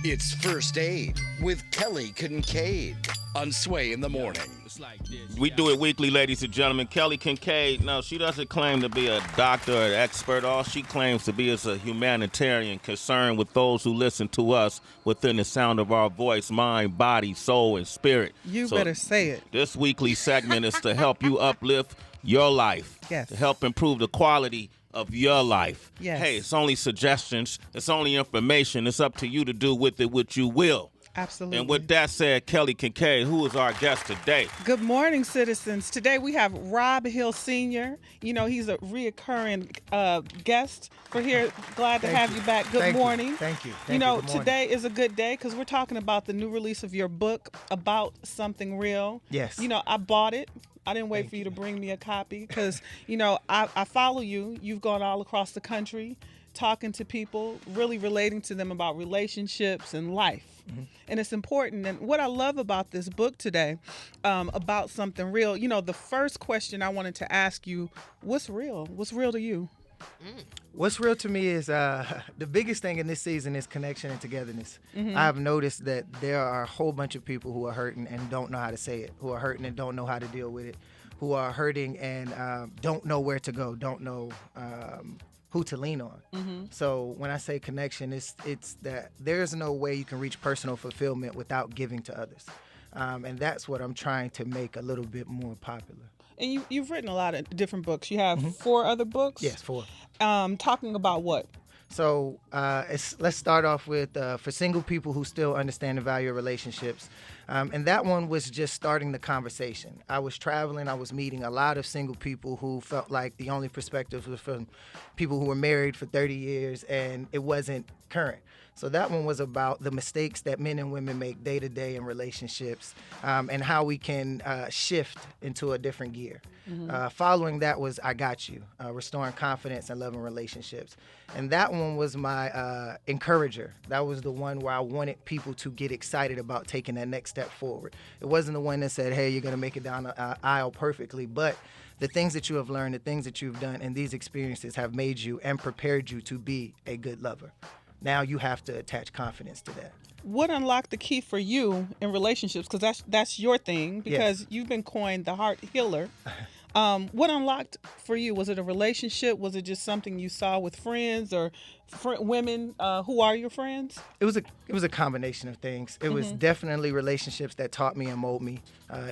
It's First Aid with Kelly Kinkaid on Sway in the Morning. We do it weekly, ladies and gentlemen. Kelly Kinkaid, no, she doesn't claim to be a doctor or an expert. All she claims to be is a humanitarian concerned with those who listen to us within the sound of our voice, mind, body, soul, and spirit. You better say it. This weekly segment is to help you uplift your life, Yes. to help improve the quality of your life. Yes. Hey, it's only suggestions. It's only information. It's up to you to do with it what you will. Absolutely. And with that said, Kelly Kinkaid, who is our guest today? Good morning, citizens. Today we have Rob Hill Sr. You know, he's a reoccurring guest for here. Glad to have you back. Good morning. Thank you. You know, today is a good day because we're talking about the new release of your book, About Something Real. Yes. You know, I bought it. I didn't wait for you to bring me a copy because, you know, I follow you. You've gone all across the country talking to people, really relating to them about relationships and life. Mm-hmm. And it's important. And what I love about this book today, About Something Real, you know, the first question I wanted to ask you, what's real? What's real to you? What's real to me is the biggest thing in this season is connection and togetherness. Mm-hmm. I've noticed that there are a whole bunch of people who are hurting and don't know how to say it, who are hurting and don't know how to deal with it, who are hurting and don't know where to go, don't know who to lean on. Mm-hmm. So when I say connection, it's that there's no way you can reach personal fulfillment without giving to others. And that's what I'm trying to make a little bit more popular. And you've written a lot of different books. You have 4 other books? Yes, 4. Talking about what? So let's start off with for single people who still understand the value of relationships. And that one was just starting the conversation. I was traveling. I was meeting a lot of single people who felt like the only perspectives was from people who were married for 30 years and it wasn't current. So that one was about the mistakes that men and women make day to day in relationships and how we can shift into a different gear. Mm-hmm. Following that was I Got You, Restoring Confidence and Loving Relationships. And that one was my encourager. That was the one where I wanted people to get excited about taking that next step forward. It wasn't the one that said, hey, you're going to make it down the aisle perfectly, but the things that you have learned, the things that you've done, and these experiences have made you and prepared you to be a good lover. Now you have to attach confidence to that. What unlocked the key for you in relationships? Because that's your thing. Because you've been coined the heart healer. What unlocked for you? Was it a relationship? Was it just something you saw with friends or women? Who are your friends? It was a combination of things. It was definitely relationships that taught me and molded me.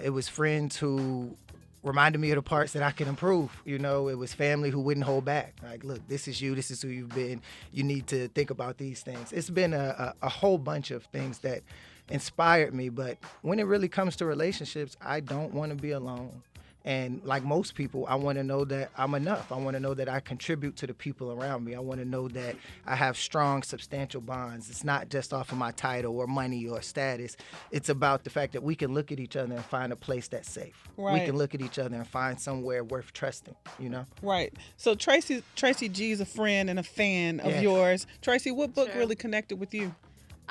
It was friends who reminded me of the parts that I can improve. You know, it was family who wouldn't hold back. Like, look, this is you. This is who you've been. You need to think about these things. It's been a whole bunch of things that inspired me. But when it really comes to relationships, I don't want to be alone. And like most people, I want to know that I'm enough. I want to know that I contribute to the people around me. I want to know that I have strong, substantial bonds. It's not just off of my title or money or status. It's about the fact that we can look at each other and find a place that's safe. Right. We can look at each other and find somewhere worth trusting, you know? Right. So Tracy G is a friend and a fan of yours. Tracy, what book really connected with you?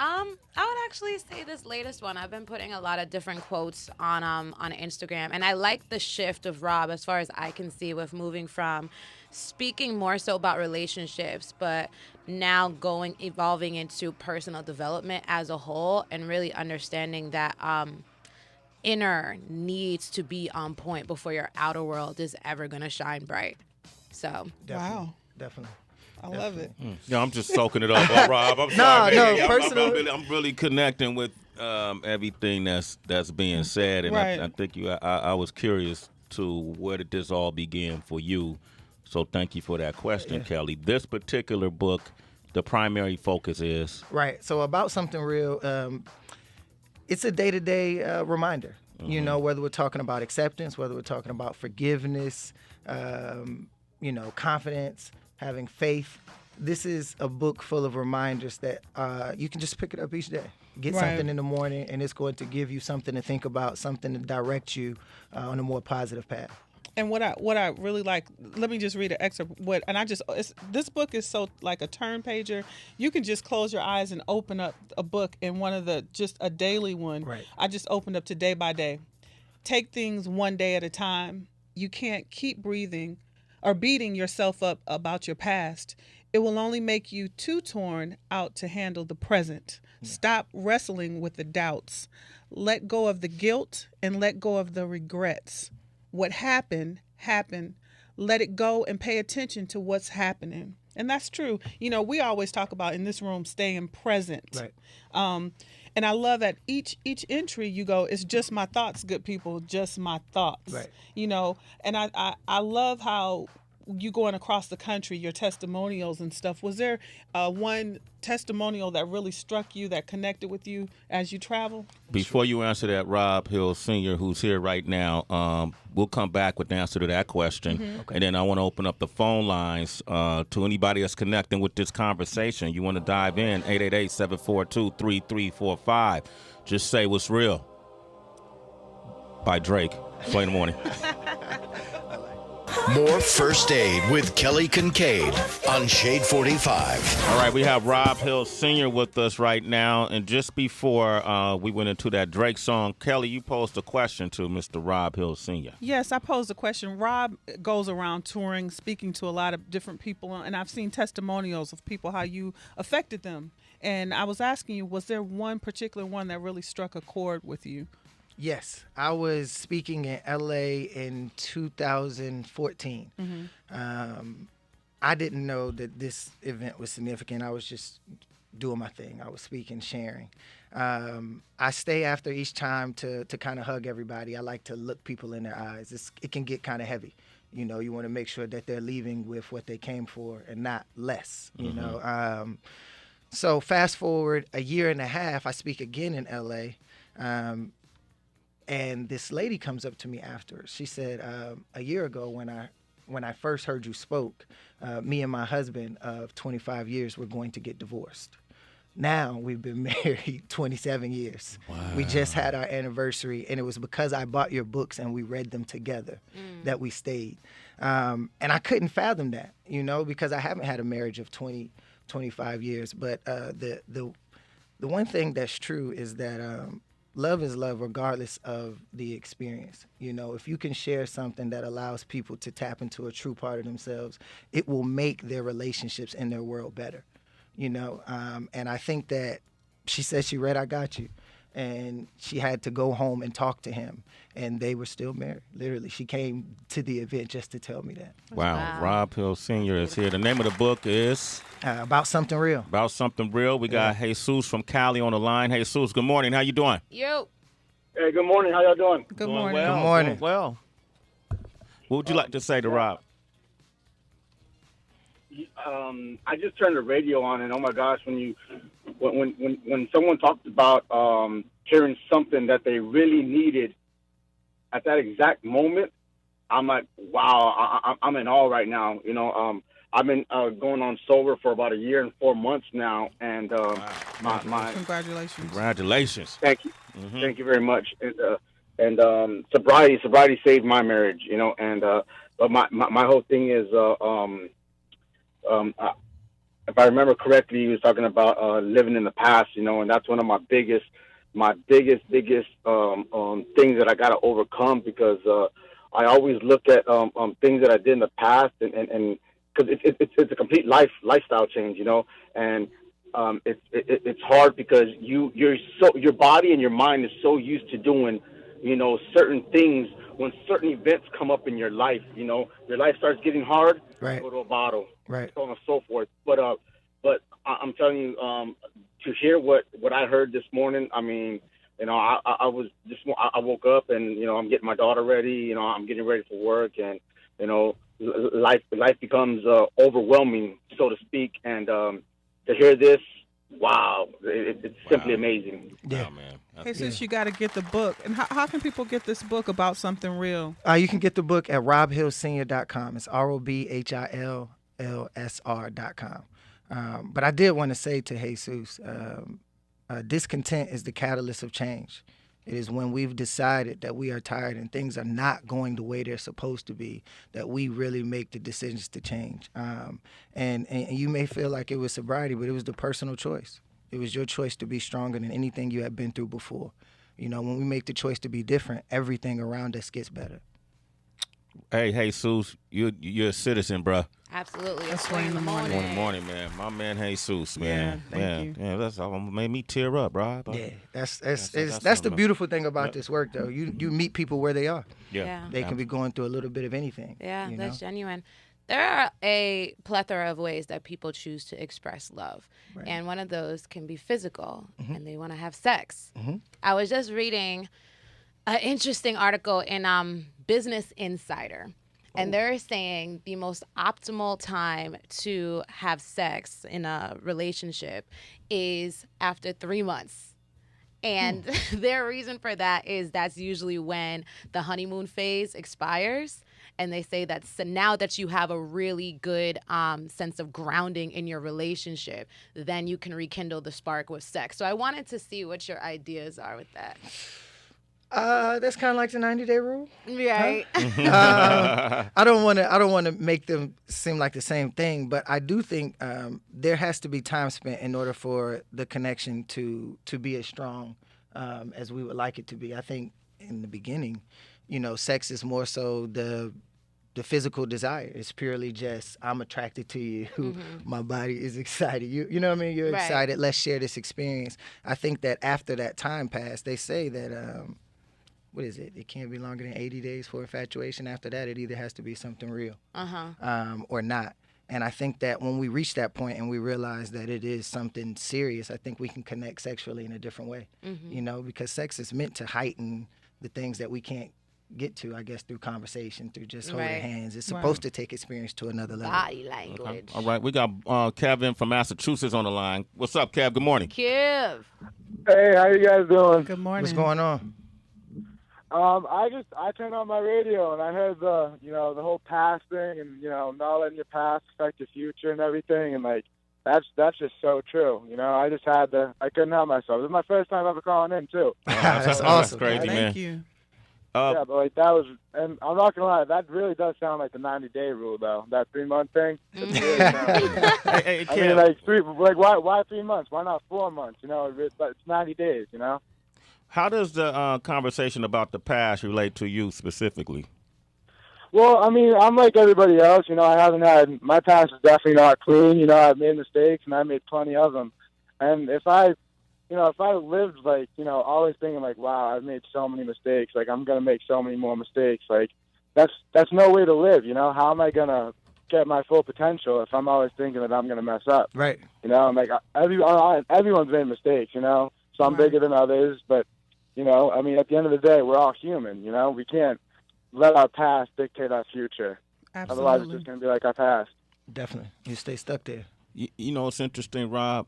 I would actually say this latest one. I've been putting a lot of different quotes on Instagram, and I like the shift of Rob as far as I can see with moving from speaking more so about relationships, but now evolving into personal development as a whole and really understanding that inner needs to be on point before your outer world is ever going to shine bright. So, wow. Definitely. I love it. Yeah, I'm just soaking it up, Rob. I'm sorry. No, personal. I'm really connecting with everything that's being said, and Right. I think I was curious to where did this all begin for you. So thank you for that question, Kelly. This particular book, the primary focus is Right. So About Something Real, it's a day-to-day reminder. You know, whether we're talking about acceptance, whether we're talking about forgiveness, confidence, having faith. This is a book full of reminders that you can just pick it up each day. Get something in the morning, and it's going to give you something to think about, something to direct you on a more positive path. And what I really like, let me just read an excerpt. This book is so like a turn pager. You can just close your eyes and open up a book in just a daily one. Right. I just opened up to day by day. Take things one day at a time. You can't keep breathing or beating yourself up about your past. It will only make you too torn out to handle the present. Stop wrestling with the doubts. Let go of the guilt and let go of the regrets. What happened, happened. Let it go and pay attention to what's happening. And that's true. You know, we always talk about in this room staying present. Right. And I love that each entry you go, it's just my thoughts, good people, just my thoughts. Right. You know, and I love how you going across the country, your testimonials and stuff. Was there one testimonial that really struck you, that connected with you as you travel? Before you answer that, Rob Hill Sr., who's here right now, we'll come back with the answer to that question. Okay. And then I want to open up the phone lines to anybody that's connecting with this conversation. You want to dive in, 888-742-3345. Just say what's real. By Drake. Play in the morning. More First Aid with Kelly Kinkaid on Shade 45. All right, we have Rob Hill Sr. with us right now. And just before we went into that Drake song, Kelly, you posed a question to Mr. Rob Hill Sr. Yes, I posed a question. Rob goes around touring, speaking to a lot of different people, and I've seen testimonials of people, how you affected them. And I was asking you, was there one particular one that really struck a chord with you? Yes, I was speaking in LA in 2014. I didn't know that this event was significant. I was just doing my thing. I was speaking, sharing. I stay after each time to kind of hug everybody. I like to look people in their eyes. It can get kind of heavy. You know, you want to make sure that they're leaving with what they came for and not less, you know. So fast forward a year and a half, I speak again in LA. And this lady comes up to me afterwards. She said, a year ago when I first heard you spoke, me and my husband of 25 years were going to get divorced. Now we've been married 27 years. Wow. We just had our anniversary, and it was because I bought your books and we read them together that we stayed. And I couldn't fathom that, you know, because I haven't had a marriage of 25 years. But the one thing that's true is that love is love regardless of the experience. You know, if you can share something that allows people to tap into a true part of themselves, it will make their relationships and their world better, you know. And I think that she said she read I Got You, and she had to go home and talk to him, and they were still married. Literally, she came to the event just to tell me that. Wow. Rob Hill Sr. is here. The name of the book is? About Something Real. About Something Real. We got Jesus from Cali on the line. Jesus, good morning. How you doing? Yo. Hey, good morning. How y'all doing? Good morning. Well, Good morning. doing well. What would you like to say to Rob? I just turned the radio on, and oh my gosh, when someone talked about hearing something that they really needed at that exact moment, I'm like, wow, I'm in awe right now. You know, I've been going on sober for about 1 year and 4 months now, and my Congratulations. Congratulations. thank you, thank you very much. And sobriety saved my marriage. You know, and but my whole thing is if I remember correctly, he was talking about living in the past, you know, and that's one of my biggest things that I got to overcome, because I always look at things that I did in the past, and because it's a complete lifestyle change, you know, and it's hard because your body and your mind is so used to doing, you know, certain things. When certain events come up in your life, you know, your life starts getting hard. Right. Go to a bottle, Right. so on and so forth. But I'm telling you, to hear what I heard this morning, I mean, you know, I woke up and, you know, I'm getting my daughter ready, you know, I'm getting ready for work, and, you know, life becomes overwhelming, so to speak, and to hear this, wow, it's simply amazing. Yeah. Wow, man. Jesus, you got to get the book. And how can people get this book About Something Real? You can get the book at robhillsenior.com. It's ROBHILLSR.com. But I did want to say to Jesus, discontent is the catalyst of change. It is when we've decided that we are tired and things are not going the way they're supposed to be, that we really make the decisions to change. And you may feel like it was sobriety, but it was the personal choice. It was your choice to be stronger than anything you had been through before. You know, when we make the choice to be different, everything around us gets better. Hey, Jesus, you're a citizen, bruh. Absolutely. That's It's one in the morning. Morning, man. My man Jesus, man. Yeah, thank you. Yeah, that's made me tear up, Rob. Yeah, that's the something. beautiful thing about this work, though. You meet people where they are. Yeah. They can be going through a little bit of anything. Yeah, you that's know? genuine. There are a plethora of ways that people choose to express love. Right. And one of those can be physical, and they want to have sex. I was just reading an interesting article in Business Insider. And they're saying the most optimal time to have sex in a relationship is after 3 months. And their reason for that is that's usually when the honeymoon phase expires. And they say that so now that you have a really good sense of grounding in your relationship, then you can rekindle the spark with sex. So I wanted to see what your ideas are with that. That's kind of like the 90-day rule. Right. I don't want to make them seem like the same thing, but I do think there has to be time spent in order for the connection to be as strong as we would like it to be. I think in the beginning, sex is more so the physical desire. It's purely just I'm attracted to you. My body is excited. You know what I mean? You're Right. excited. Let's share this experience. I think that after that time passed, they say that. What is it? It can't be longer than 80 days for infatuation. After that, it either has to be something real or not. And I think that when we reach that point and we realize that it is something serious, I think we can connect sexually in a different way, because sex is meant to heighten the things that we can't get to, I guess, through conversation, through just holding Right. hands. It's supposed to take experience to another level. Body language. All right, we got Kevin from Massachusetts on the line. What's up, Kev? Good morning. Kiv. Hey, how you guys doing? Good morning. What's going on? I turned on my radio and I heard the whole past thing and not letting your past affect your future and everything, and like that's just so true. I couldn't help myself. This is my first time ever calling in too. That's awesome. That's crazy, man. Thank you. Yeah, but like that was, and I'm not gonna lie, that really does sound like the 90-day rule though. That 3-month thing. It really sounds- Hey, I Kev. mean, why 3 months? Why not 4 months? But it's 90 days. How does the conversation about the past relate to you specifically? Well, I mean, I'm like everybody else. My past is definitely not clean. I've made mistakes, and I made plenty of them. And if I lived like, always thinking like, wow, I've made so many mistakes, like I'm gonna make so many more mistakes, like that's no way to live. How am I gonna get my full potential if I'm always thinking that I'm gonna mess up? Right. I'm like everyone's made mistakes. Some bigger than others, but I mean, at the end of the day, we're all human. We can't let our past dictate our future. Absolutely. Otherwise, it's just going to be like our past. Definitely. You stay stuck there. It's interesting, Rob.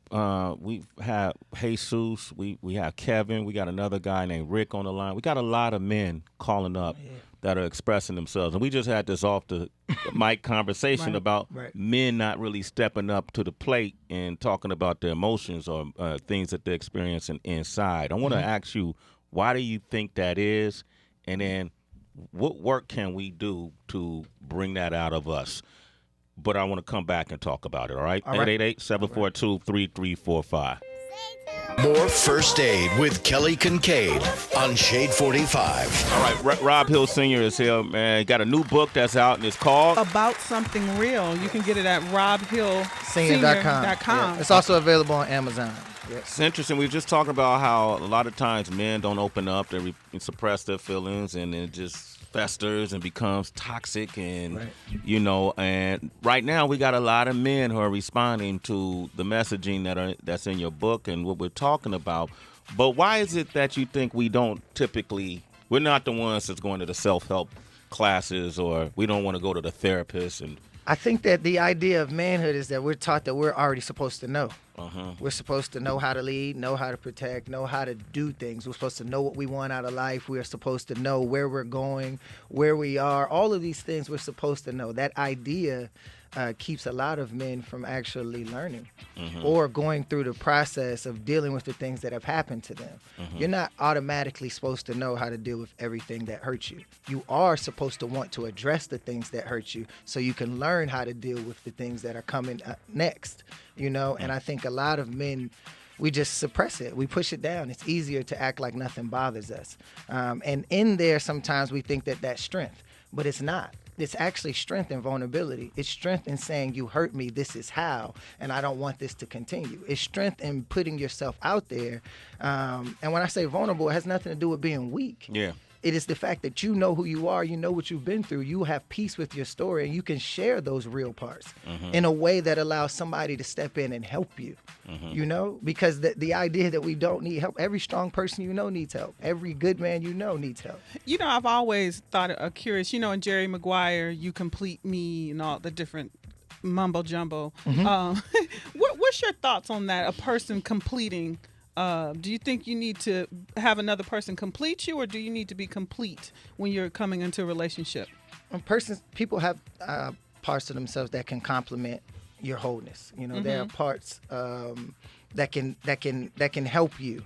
We have Jesus. We have Kevin. We got another guy named Rick on the line. We got a lot of men calling up that are expressing themselves. And we just had this off the mic conversation about men not really stepping up to the plate and talking about their emotions or things that they're experiencing inside. I want to ask you, why do you think that is? And then what work can we do to bring that out of us? But I want to come back and talk about it, all right? 888-742-3345. More First Aid with Kelly Kinkaid on Shade 45. All right, Rob Hill Sr. is here, man. He got a new book that's out, and it's called About Something Real. You can get it at robhillsenior.com. Yeah. It's also available on Amazon. Yeah. It's interesting. We were just talking about how a lot of times men don't open up, they suppress their feelings, and it just festers and becomes toxic. And, and right now we got a lot of men who are responding to the messaging that's in your book and what we're talking about. But why is it that you think we're not the ones that's going to the self-help classes, or we don't want to go to the therapist? And I think that the idea of manhood is that we're taught that we're already supposed to know. We're supposed to know how to lead, know how to protect, know how to do things. We're supposed to know what we want out of life. We're supposed to know where we're going, where we are. All of these things we're supposed to know. That idea keeps a lot of men from actually learning or going through the process of dealing with the things that have happened to them. You're not automatically supposed to know how to deal with everything that hurts you. You are supposed to want to address the things that hurt you so you can learn how to deal with the things that are coming next, And I think a lot of men, we just suppress it. We push it down. It's easier to act like nothing bothers us. And in there, sometimes we think that that's strength. But it's not. it's actually strength and vulnerability. It's strength in saying, you hurt me, this is how, and I don't want this to continue. It's strength in putting yourself out there. And when I say vulnerable, it has nothing to do with being weak. Yeah. It is the fact that you know who you are, you know what you've been through, you have peace with your story, and you can share those real parts in a way that allows somebody to step in and help you, you know? Because the idea that we don't need help, every strong person you know needs help. Every good man you know needs help. You know, I've always thought curious, you know, in Jerry Maguire, You Complete Me and all the different mumbo jumbo. What's your thoughts on that, a person completing? Do you think you need to have another person complete you, or do you need to be complete when you're coming into a relationship? People have parts of themselves that can complement your wholeness. You know, there are parts that can help you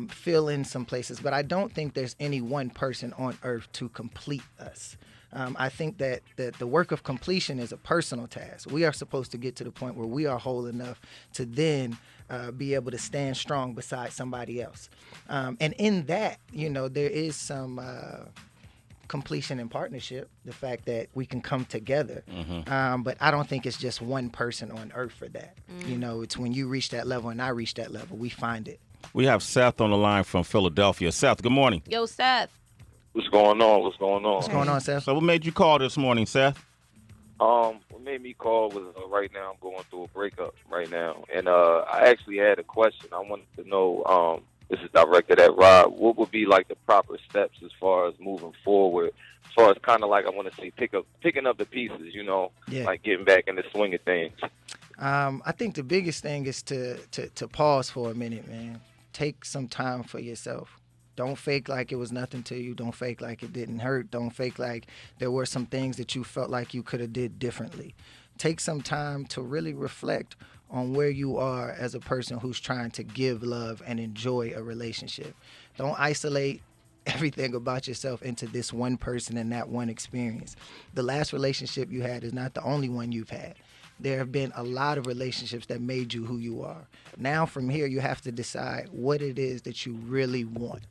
fill in some places. But I don't think there's any one person on earth to complete us. I think that the work of completion is a personal task. We are supposed to get to the point where we are whole enough to then be able to stand strong beside somebody else. And in that, you know, there is some completion and partnership, the fact that we can come together. But I don't think it's just one person on earth for that. You know, it's when you reach that level and I reach that level, we find it. We have Seth on the line from Philadelphia. Seth, good morning. Yo, Seth. What's going on? What's going on? What's going on, Seth? So what made you call this morning, Seth? What made me call was right now I'm going through a breakup right now, and I actually had a question. I wanted to know. This is directed at Rob. What would be like the proper steps as far as moving forward? As far as kind of like I want to say picking up the pieces, you know, like getting back in the swing of things. I think the biggest thing is to pause for a minute, man. Take some time for yourself. Don't fake like it was nothing to you. Don't fake like it didn't hurt. Don't fake like there were some things that you felt like you could have did differently. Take some time to really reflect on where you are as a person who's trying to give love and enjoy a relationship. Don't isolate everything about yourself into this one person and that one experience. The last relationship you had is not the only one you've had. There have been a lot of relationships that made you who you are. Now from here, you have to decide what it is that you really want.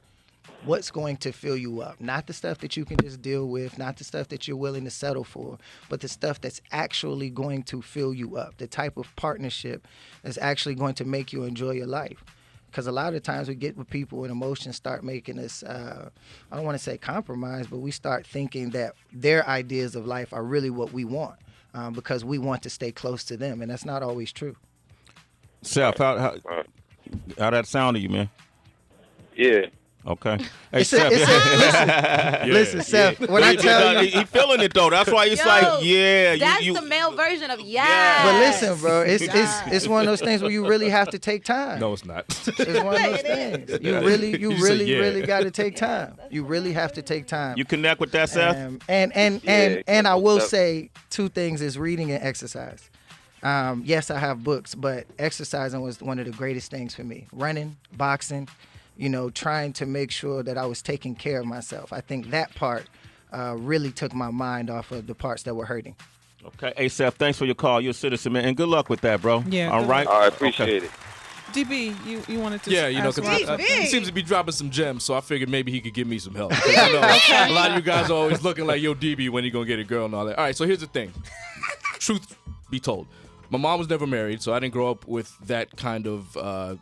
What's going to fill you up? Not the stuff that you can just deal with, not the stuff that you're willing to settle for, but the stuff that's actually going to fill you up, the type of partnership that's actually going to make you enjoy your life. Because a lot of times we get with people and emotions start making us, I don't want to say compromise, but we start thinking that their ideas of life are really what we want because we want to stay close to them, and that's not always true. Seth, how that sound to you, man? Yeah. Okay. Hey, Seth. Listen, Seth, when I tell you. He feeling it, though. That's why he's That's the male version of yes. But listen, bro, it's one of those things where you really have to take time. No, it's not. It's one of those things. You really got to take time. You really have to take time. You connect with that, Seth? And I will say two things is reading and exercise. Yes, I have books, but exercising was one of the greatest things for me. Running, boxing, you know, trying to make sure that I was taking care of myself. I think that part really took my mind off of the parts that were hurting. Okay. Hey, Seth, thanks for your call. You're a citizen, man. And good luck with that, bro. Yeah. All right? All right, appreciate it. DB, you wanted to Yeah, you know, ask because Rob he seems to be dropping some gems, so I figured maybe he could give me some help. You know, a lot of you guys are always looking like, yo, DB, when you going to get a girl and all that. All right, so here's the thing. Truth be told. My mom was never married, so I didn't grow up with that kind of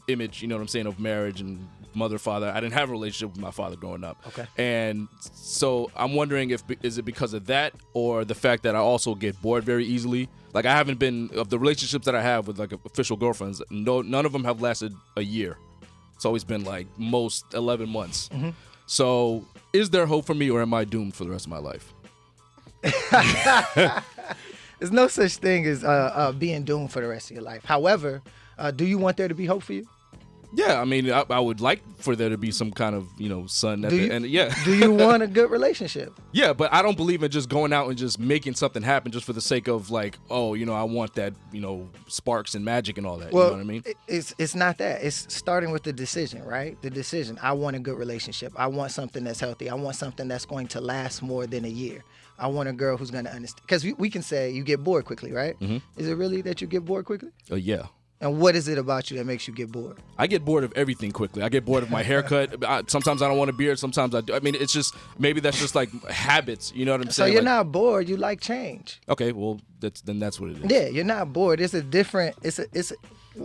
image, you know what I'm saying, of marriage and mother, father. I didn't have a relationship with my father growing up. Okay. And so I'm wondering is it because of that or the fact that I also get bored very easily? Like I haven't been, of the relationships that I have with like official girlfriends, none of them have lasted a year. It's always been like most 11 months. Mm-hmm. So is there hope for me or am I doomed for the rest of my life? There's no such thing as being doomed for the rest of your life. However, do you want there to be hope for you? Yeah, I mean, I would like for there to be some kind of, you know, sun at the end. Yeah. Do you want a good relationship? Yeah, but I don't believe in just going out and just making something happen just for the sake of like, oh, you know, I want that, you know, sparks and magic and all that. Well, you know what I mean? It's not that. It's starting with the decision, right? The decision. I want a good relationship. I want something that's healthy. I want something that's going to last more than a year. I want a girl who's going to understand. Because we can say you get bored quickly, right? Mm-hmm. Is it really that you get bored quickly? Yeah. And what is it about you that makes you get bored? I get bored of everything quickly. I get bored of my haircut. Sometimes I don't want a beard. Sometimes I do. I mean, it's just maybe that's just like habits. You know what I'm So saying? you're Like, not bored. You like change. okay. Well, that's what it is. Yeah, you're not bored. It's a different.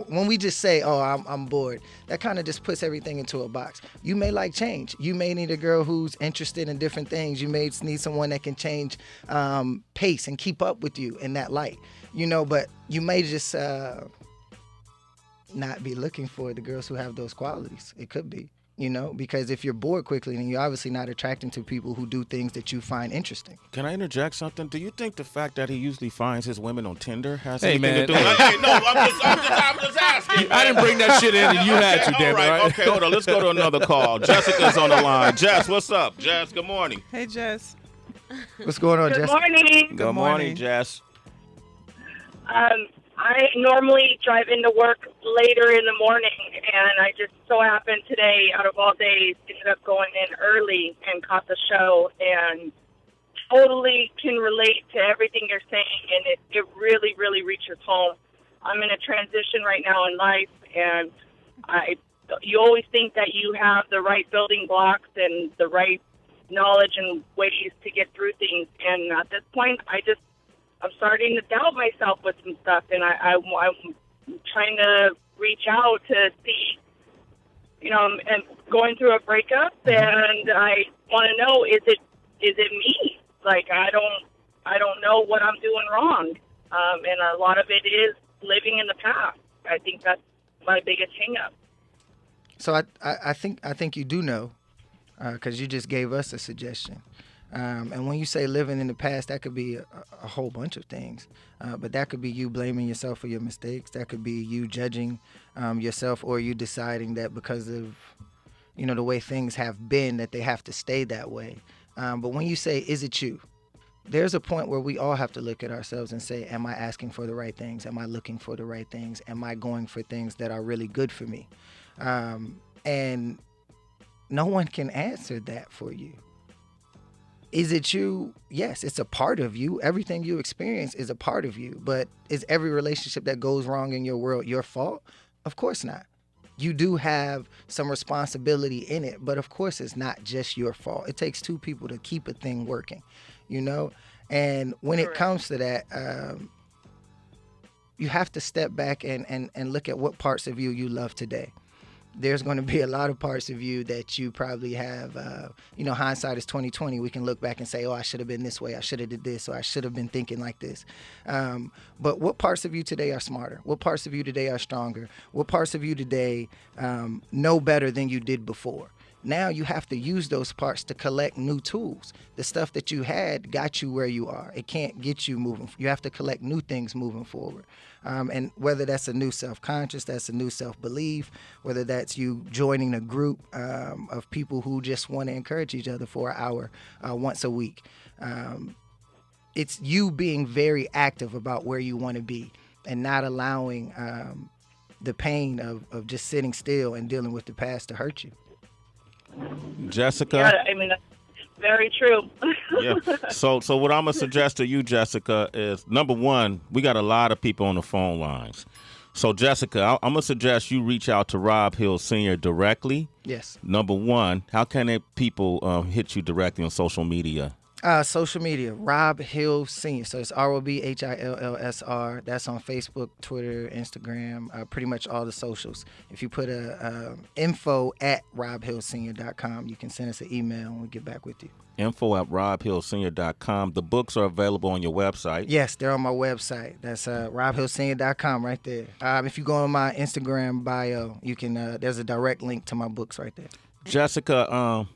When we just say, "Oh, I'm bored," that kind of just puts everything into a box. You may like change. You may need a girl who's interested in different things. You may need someone that can change pace and keep up with you in that light. You know, but you may just not be looking for the girls who have those qualities. It could be, you know, because if you're bored quickly, then you're obviously not attracting to people who do things that you find interesting. Can I interject something? Do you think the fact that he usually finds his women on Tinder has Hey, anything man. to do with it? Hey, no, I'm just asking. I didn't bring that shit in, and you had to, damn it. All right, Right? okay, hold on. Let's go to another call. Jessica's on the line. Jess, what's up? Jess, good morning. Hey, Jess. What's going on, Good Jess? morning. Good morning, Jess. I normally drive into work later in the morning, and I just so happened today, out of all days, ended up going in early and caught the show, and totally can relate to everything you're saying, and it really, really reaches home. I'm in a transition right now in life, and you always think that you have the right building blocks and the right knowledge and ways to get through things, and at this point, I'm starting to doubt myself with some stuff, and I'm trying to reach out to see, you know, I'm going through a breakup, and I want to know, is it me? Like, I don't know what I'm doing wrong, and a lot of it is living in the past. I think that's my biggest hang-up. So I think you do know, because you just gave us a suggestion. And when you say living in the past, that could be a whole bunch of things. But that could be you blaming yourself for your mistakes. That could be you judging yourself, or you deciding that because of, you know, the way things have been, that they have to stay that way. But when you say, is it you? There's a point where we all have to look at ourselves and say, am I asking for the right things? Am I looking for the right things? Am I going for things that are really good for me? And no one can answer that for you. Is it you? Yes, it's a part of you. Everything you experience is a part of you. But is every relationship that goes wrong in your world your fault? Of course not. You do have some responsibility in it, but of course it's not just your fault. It takes two people to keep a thing working, you know? And when it comes to that, you have to step back and look at what parts of you love today. There's going to be a lot of parts of you that you probably have, you know, hindsight is 20/20. We can look back and say, oh, I should have been this way. I should have did this, or I should have been thinking like this. But what parts of you today are smarter? What parts of you today are stronger? What parts of you today know better than you did before? Now you have to use those parts to collect new tools. The stuff that you had got you where you are. It can't get you moving. You have to collect new things moving forward. And whether that's a new self-conscious, that's a new self-belief, whether that's you joining a group of people who just want to encourage each other for an hour once a week. It's you being very active about where you want to be and not allowing the pain of just sitting still and dealing with the past to hurt you. Jessica? Yeah, I mean, that's very true. Yeah. So what I'm going to suggest to you, Jessica, is, number one, we got a lot of people on the phone lines. So, Jessica, I'm going to suggest you reach out to Rob Hill Sr. directly. Yes. Number one, how can people hit you directly on social media? Social media, Rob Hill Sr. So it's ROBHILLSR. That's on Facebook, Twitter, Instagram, pretty much all the socials. If you put info@robhillsenior.com, you can send us an email and we'll get back with you. info@robhillsenior.com. The books are available on your website. Yes, they're on my website. That's robhillsenior.com right there. If you go on my Instagram bio, you can. There's a direct link to my books right there. Jessica,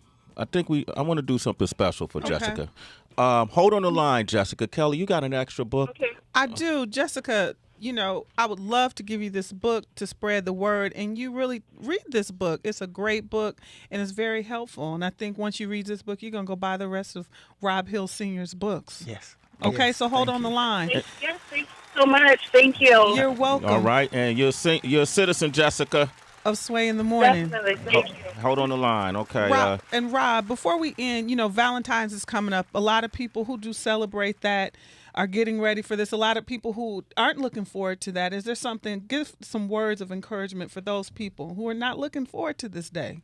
I want to do something special for Jessica. Hold on the line, Jessica. Kelly, you got an extra book? Okay. I do. Jessica, you know, I would love to give you this book to spread the word, and you really read this book. It's a great book, and it's very helpful. And I think once you read this book, you're going to go buy the rest of Rob Hill Sr.'s books. Yes. Okay, Yes, so hold thank on the you. line. Yes, thank you so much. Thank you. You're welcome. All right, and you're a citizen, Jessica. Of Sway in the Morning. Definitely. Thank you. Hold on the line, okay? Rob, before we end, you know, Valentine's is coming up. A lot of people who do celebrate that. are getting ready for this. A lot of people who aren't looking forward to that. Is there something, give some words of encouragement for those people who are not looking forward to this day?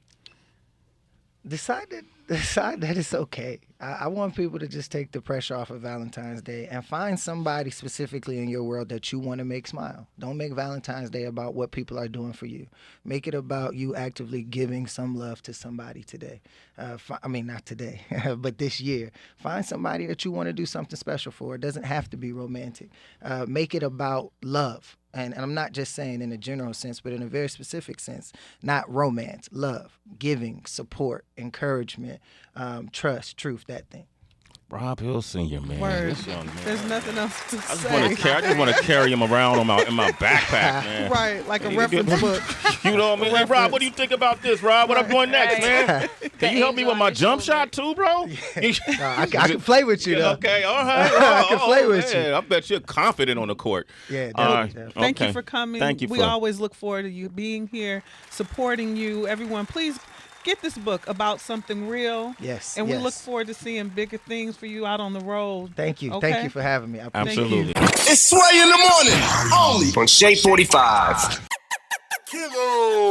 Decide that it's okay. I want people to just take the pressure off of Valentine's Day and find somebody specifically in your world that you want to make smile. Don't make Valentine's Day about what people are doing for you. Make it about you actively giving some love to somebody today. Not today, but this year. Find somebody that you want to do something special for. It doesn't have to be romantic. Make it about love. And I'm not just saying in a general sense, but in a very specific sense. Not romance, love, giving, support, encouragement, trust, truth, that thing. Rob Hill Sr., man. Word. This young man. There's nothing else to say. I just want to carry him around in my backpack, man. Right, like a reference book. You know what I mean? Hey, Rob, what do you think about this, Rob? What I'm doing next, man? Can you help me with my jump shot too, bro? I can play with you, though. Okay, all right. I can play with you. I bet you're confident on the court. Yeah, definitely. Thank you for coming. Thank you. We always look forward to you being here, supporting you. Everyone, please get this book about something real. Yes. And we look forward to seeing bigger things for you out on the road. Thank you. Okay? Thank you for having me. Absolutely. It's Sway in the morning, only on Shade 45. Kilo.